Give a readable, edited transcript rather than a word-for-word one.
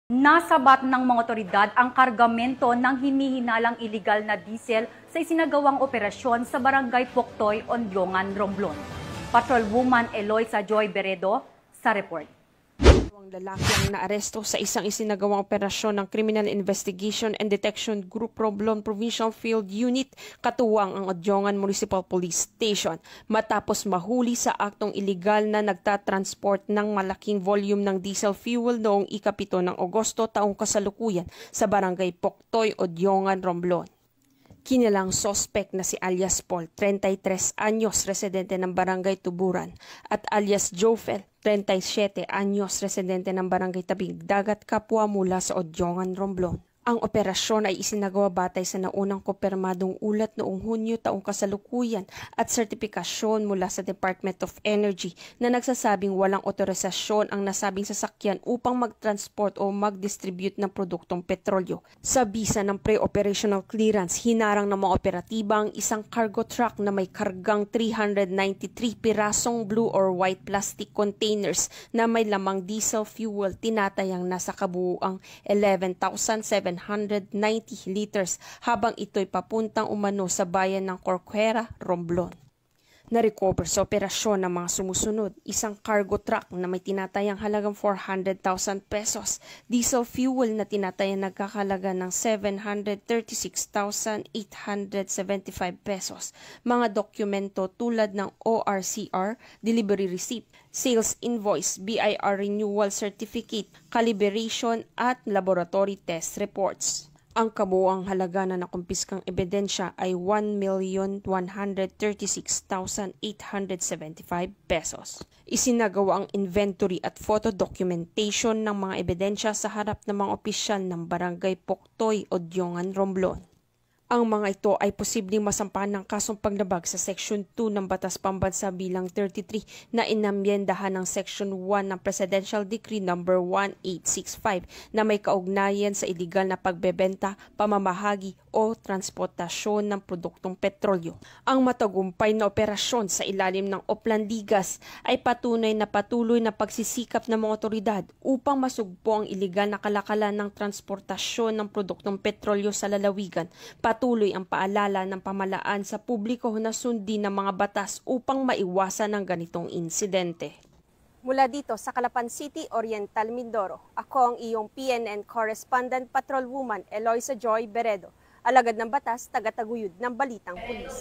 Nasabat ng mga otoridad ang kargamento ng hinihinalang iligal na diesel sa isinagawang operasyon sa Barangay Poktoy, Ondyongan, Romblon. Patrolwoman Eloisa Joy Beredo sa report. Ang lalaki ang naaresto sa isang isinagawang operasyon ng Criminal Investigation and Detection Group Romblon Provincial Field Unit katuwang ang Ondyongan Municipal Police Station matapos mahuli sa aktong iligal na nagtatransport ng malaking volume ng diesel fuel noong ika-7 ng Agosto taong kasalukuyan sa Barangay Poktoy, Ondyongan, Romblon. Kinilang sospek na si alias Paul, 33 anyos, residente ng Barangay Tuburan, at alias Jofel, 37 anyos, residente ng Barangay Tabing Dagat, Kapwa mula sa Ondyongan, Romblon. Ang operasyon ay isinagawa batay sa naunang kopirmadong ulat noong Hunyo taong kasalukuyan at sertipikasyon mula sa Department of Energy na nagsasabing walang otorisasyon ang nasabing sasakyan upang mag-transport o mag-distribute ng produktong petrolyo. Sa bisa ng pre-operational clearance, hinarang ng mga operatiba ang isang cargo truck na may kargang 393 pirasong blue or white plastic containers na may lamang diesel fuel tinatayang nasa kabuuang 11,790 liters habang ito'y papuntang umano sa bayan ng Corcuera, Romblon. Na-recover sa operasyon ng mga sumusunod, isang cargo truck na may tinatayang halagang 400,000 pesos, diesel fuel na tinatayang nagkakalaga ng 736,875 pesos, mga dokumento tulad ng ORCR, delivery receipt, sales invoice, BIR renewal certificate, calibration at laboratory test reports. Ang kabuuang halaga na nakumpiskang ebidensya ay 1,136,875 pesos. Isinagawa ang inventory at photo documentation ng mga ebidensya sa harap ng mga opisyal ng Barangay Poktoy, Ondyongan, Romblon. Ang mga ito ay posibleng masampahan ng kasong paglabag sa Section 2 ng Batas Pambansa bilang 33 na inamyendahan ng Section 1 ng Presidential Decree No. 1865 na may kaugnayan sa iligal na pagbebenta, pamamahagi o transportasyon ng produktong petrolyo. Ang matagumpay na operasyon sa ilalim ng Oplandigas ay patunay na patuloy na pagsisikap ng mga otoridad upang masugpo ang iligal na kalakalan ng transportasyon ng produktong petrolyo sa lalawigan. Patuloy ang paalala ng pamahalaan sa publiko na sundin ng mga batas upang maiwasan ang ganitong insidente. Mula dito sa Calapan City, Oriental Mindoro, ako ang iyong PNN Correspondent Patrolwoman Eloisa Joy Beredo, alagad ng batas, tagataguyod ng Balitang Pulis.